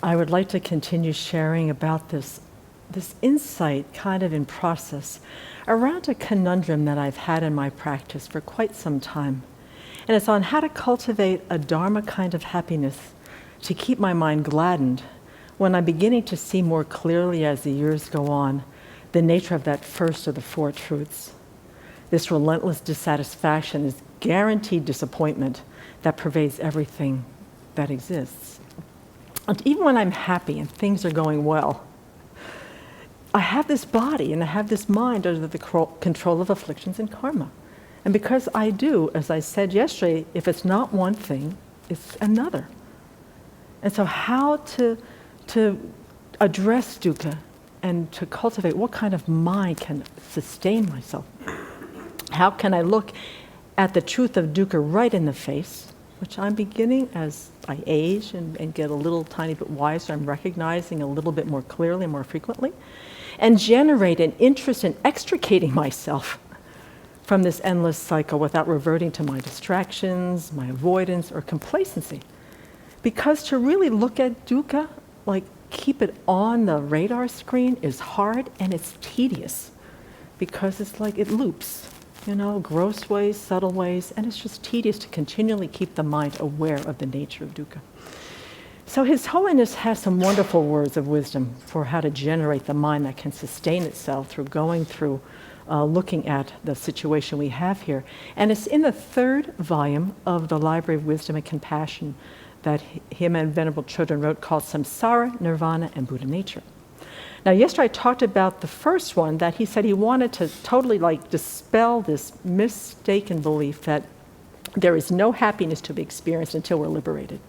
I would like to continue sharing about this insight kind of in process around a conundrum that I've had in my practice for quite some time. And it's on how to cultivate a Dharma kind of happiness to keep my mind gladdened when I'm beginning to see more clearly as the years go on the nature of that first of the four truths. This relentless dissatisfaction, this guaranteed disappointment that pervades everything that exists. And even when I'm happy and things are going well, I have this body and I have this mind under the control of afflictions and karma. And because I do, as I said yesterday, if it's not one thing, it's another. And so how to address dukkha and to cultivate what kind of mind can sustain myself? How can I look at the truth of dukkha right in the face, which I'm beginning as I age and get a little tiny bit wiser, I'm recognizing a little bit more clearly and more frequently, and generate an interest in extricating myself from this endless cycle without reverting to my distractions, my avoidance, or complacency. Because to really look at dukkha, like keep it on the radar screen, is hard and it's tedious because it's like it loops, gross ways, subtle ways, and it's just tedious to continually keep the mind aware of the nature of dukkha. So His Holiness has some wonderful words of wisdom for how to generate the mind that can sustain itself through going through looking at the situation we have here. And it's in the third volume of the Library of Wisdom and Compassion that him and Venerable Chodron wrote, called Samsara, Nirvana, and Buddha Nature. Now, yesterday I talked about the first one, that he said he wanted to totally dispel this mistaken belief that there is no happiness to be experienced until we're liberated.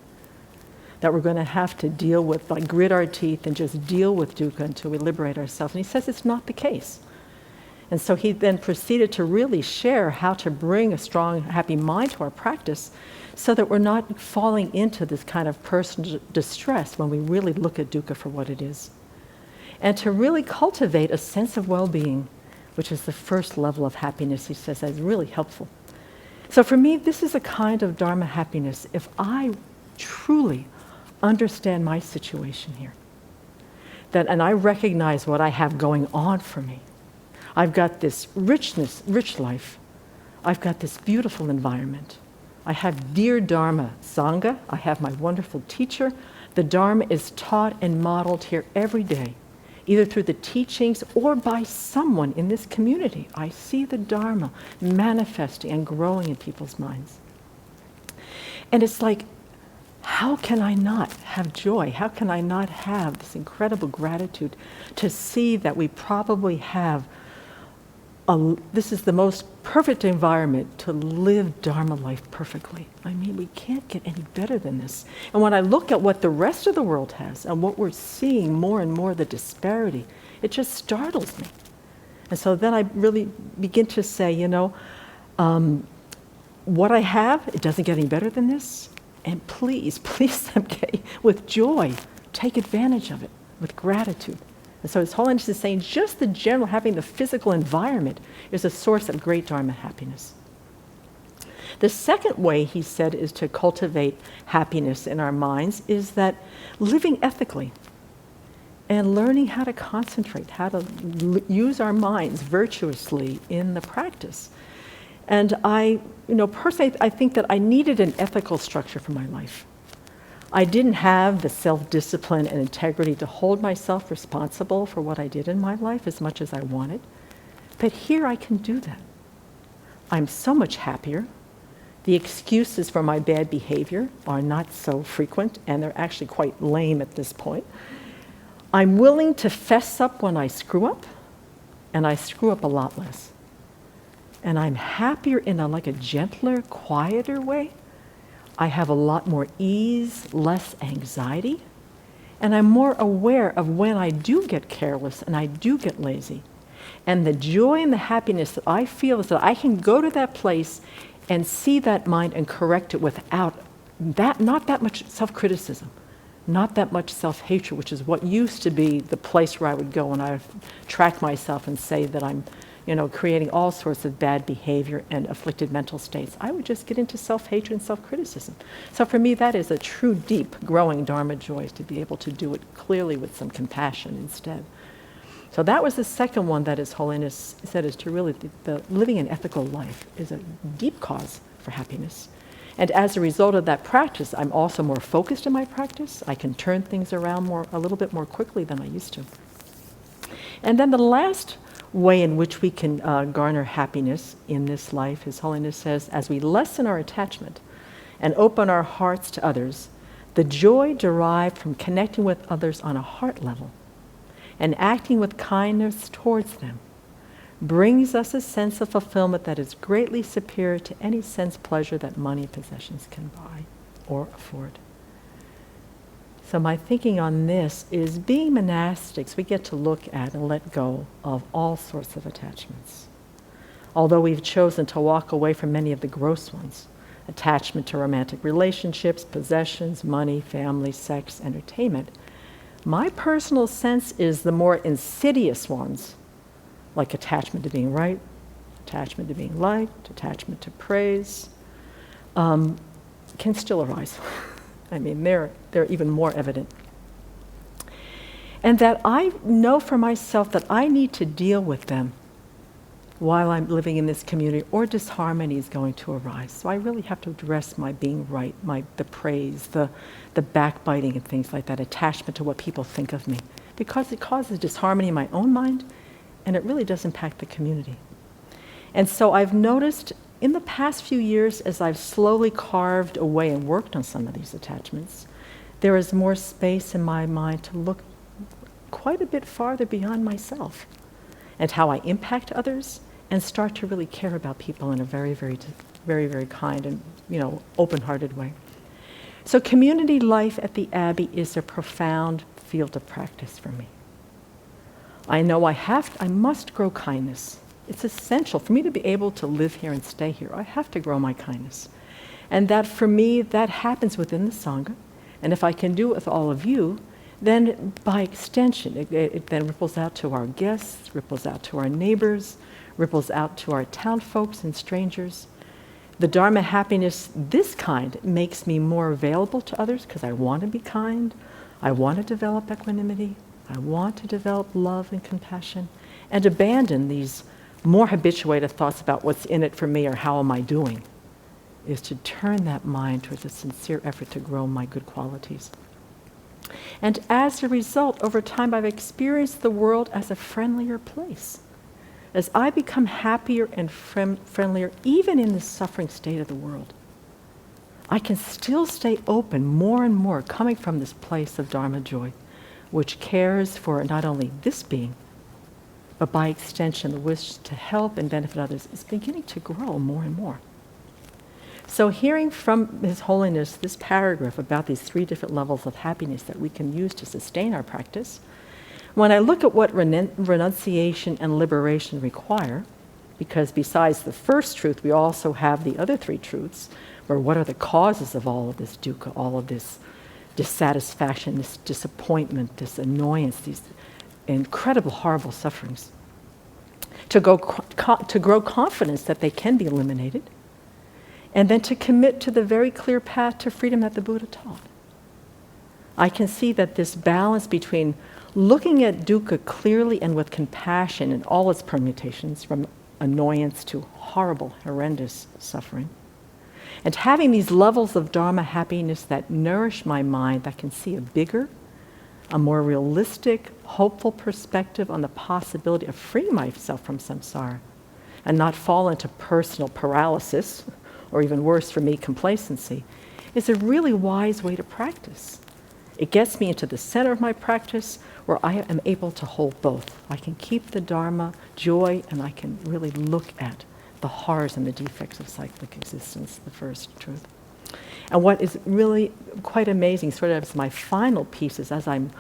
That we're going to have to deal with, grit our teeth and just deal with dukkha until we liberate ourselves. And he says it's not the case. And so he then proceeded to really share how to bring a strong, happy mind to our practice so that we're not falling into this kind of personal distress when we really look at dukkha for what it is. And to really cultivate a sense of well-being, which is the first level of happiness, he says, that is really helpful. So for me, this is a kind of Dharma happiness if I truly understand my situation here. And I recognize what I have going on for me. I've got this rich life. I've got this beautiful environment. I have dear Dharma Sangha. I have my wonderful teacher. The Dharma is taught and modeled here every day, either through the teachings or by someone in this community. I see the Dharma manifesting and growing in people's minds. And it's like, how can I not have joy? How can I not have this incredible gratitude to see that we probably have this is the most perfect environment to live Dharma life perfectly. I mean, we can't get any better than this. And when I look at what the rest of the world has and what we're seeing more and more, the disparity, it just startles me. And so then I really begin to say, what I have, it doesn't get any better than this. And please, with joy, take advantage of it with gratitude. And so His Holiness is saying just the general having the physical environment is a source of great Dharma happiness. The second way, he said, is to cultivate happiness in our minds is that living ethically and learning how to concentrate, how to use our minds virtuously in the practice. And personally, I think that I needed an ethical structure for my life. I didn't have the self-discipline and integrity to hold myself responsible for what I did in my life as much as I wanted. But here I can do that. I'm so much happier. The excuses for my bad behavior are not so frequent, and they're actually quite lame at this point. I'm willing to fess up when I screw up, and I screw up a lot less. And I'm happier in a gentler, quieter way. I have a lot more ease, less anxiety, and I'm more aware of when I do get careless and I do get lazy. And the joy and the happiness that I feel is that I can go to that place and see that mind and correct it without not that much self-criticism, not that much self-hatred, which is what used to be the place where I would go when I would track myself and say that I'm creating all sorts of bad behavior and afflicted mental states. I would just get into self-hatred and self-criticism. So for me, that is a true, deep, growing Dharma joy, to be able to do it clearly with some compassion instead. So that was the second one that His Holiness said is to really, the living an ethical life is a deep cause for happiness. And as a result of that practice, I'm also more focused in my practice. I can turn things around a little bit more quickly than I used to. And then the last way in which we can garner happiness in this life, His Holiness says, as we lessen our attachment and open our hearts to others, the joy derived from connecting with others on a heart level and acting with kindness towards them brings us a sense of fulfillment that is greatly superior to any sense pleasure that money and possessions can buy or afford. So my thinking on this is, being monastics, we get to look at and let go of all sorts of attachments. Although we've chosen to walk away from many of the gross ones, attachment to romantic relationships, possessions, money, family, sex, entertainment, my personal sense is the more insidious ones, like attachment to being right, attachment to being liked, attachment to praise, can still arise. I mean, they're even more evident. And that I know for myself that I need to deal with them while I'm living in this community, or disharmony is going to arise. So I really have to address my being right, the praise, the backbiting and things like that, attachment to what people think of me, because it causes disharmony in my own mind, and it really does impact the community. And so I've noticed in the past few years, as I've slowly carved away and worked on some of these attachments, there is more space in my mind to look quite a bit farther beyond myself and how I impact others, and start to really care about people in a very, very, very, very kind and open-hearted way. So community life at the Abbey is a profound field of practice for me. I know I must grow kindness. It's essential for me to be able to live here and stay here. I have to grow my kindness. And that for me, that happens within the Sangha. And if I can do it with all of you, then by extension, it then ripples out to our guests, ripples out to our neighbors, ripples out to our town folks and strangers. The Dharma happiness, this kind, makes me more available to others because I want to be kind, I want to develop equanimity, I want to develop love and compassion, and abandon these more habituated thoughts about what's in it for me or how am I doing, is to turn that mind towards a sincere effort to grow my good qualities. And as a result, over time, I've experienced the world as a friendlier place. As I become happier and friendlier, even in the suffering state of the world, I can still stay open more and more, coming from this place of Dharma joy, which cares for not only this being, but by extension, the wish to help and benefit others is beginning to grow more and more. So hearing from His Holiness this paragraph about these 3 different levels of happiness that we can use to sustain our practice, when I look at what renunciation and liberation require, because besides the first truth, we also have the other 3 truths, where what are the causes of all of this dukkha, all of this dissatisfaction, this disappointment, this annoyance, these incredible, horrible sufferings, to grow confidence that they can be eliminated, and then to commit to the very clear path to freedom that the Buddha taught. I can see that this balance between looking at dukkha clearly and with compassion in all its permutations, from annoyance to horrible, horrendous suffering, and having these levels of Dharma happiness that nourish my mind, that can see a bigger, a more realistic, hopeful perspective on the possibility of freeing myself from samsara and not fall into personal paralysis, or even worse for me, complacency, is a really wise way to practice. It gets me into the center of my practice, where I am able to hold both. I can keep the Dharma joy, and I can really look at the horrors and the defects of cyclic existence, the first truth. And what is really quite amazing, sort of as my final piece, is as I'm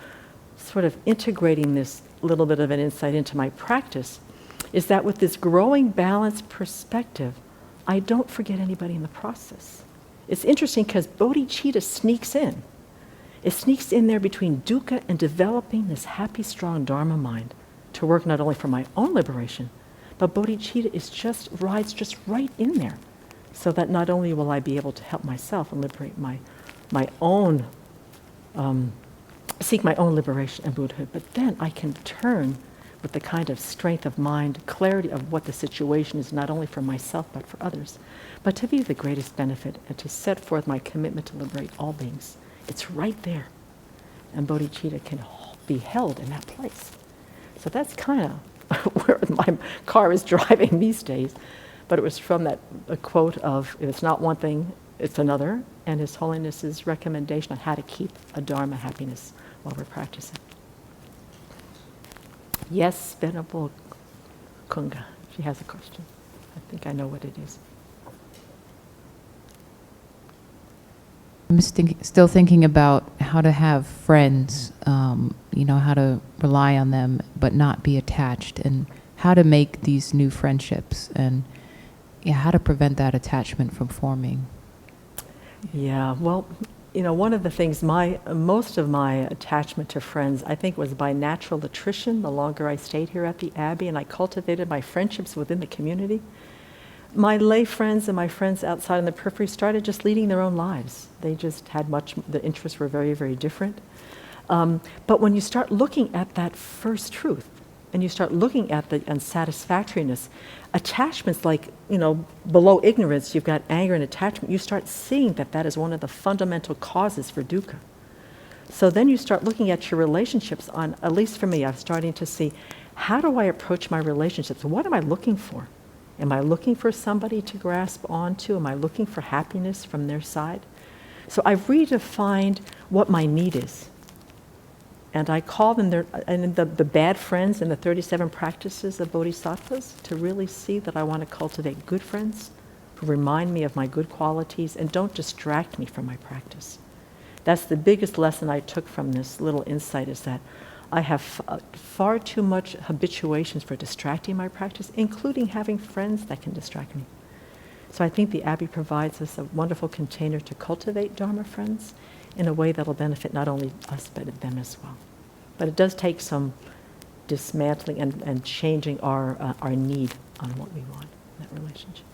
sort of integrating this little bit of an insight into my practice, is that with this growing balanced perspective, I don't forget anybody in the process. It's interesting because bodhicitta sneaks in. It sneaks in there between dukkha and developing this happy, strong Dharma mind to work not only for my own liberation, But bodhicitta rides just right in there, so that not only will I be able to help myself and liberate my own, seek my own liberation and Buddhahood, but then I can turn with the kind of strength of mind, clarity of what the situation is, not only for myself but for others, but to be the greatest benefit and to set forth my commitment to liberate all beings. It's right there. And bodhicitta can be held in that place. So that's kind of where my car is driving these days. But it was from a quote of, if it's not one thing, it's another, and His Holiness's recommendation on how to keep a Dharma happiness while we're practicing. Yes, Venerable Kunga, she has a question. I think I know what it is. I'm still thinking about how to have friends, how to rely on them but not be attached, and how to make these new friendships, and how to prevent that attachment from forming. Yeah, well, one of the things, most of my attachment to friends, I think, was by natural attrition the longer I stayed here at the Abbey, and I cultivated my friendships within the community. My lay friends and my friends outside in the periphery started just leading their own lives. They just had the interests were very, very different. But when you start looking at that first truth, and you start looking at the unsatisfactoriness, attachments like, below ignorance, you've got anger and attachment, you start seeing that is one of the fundamental causes for dukkha. So then you start looking at your relationships on, at least for me, I'm starting to see, how do I approach my relationships? What am I looking for? Am I looking for somebody to grasp onto? Am I looking for happiness from their side? So I've redefined what my need is. And I call them the bad friends in the 37 practices of bodhisattvas, to really see that I want to cultivate good friends who remind me of my good qualities and don't distract me from my practice. That's the biggest lesson I took from this little insight, is that I have far too much habituations for distracting my practice, including having friends that can distract me. So I think the Abbey provides us a wonderful container to cultivate Dharma friends in a way that will benefit not only us, but them as well. But it does take some dismantling and changing our need on what we want in that relationship.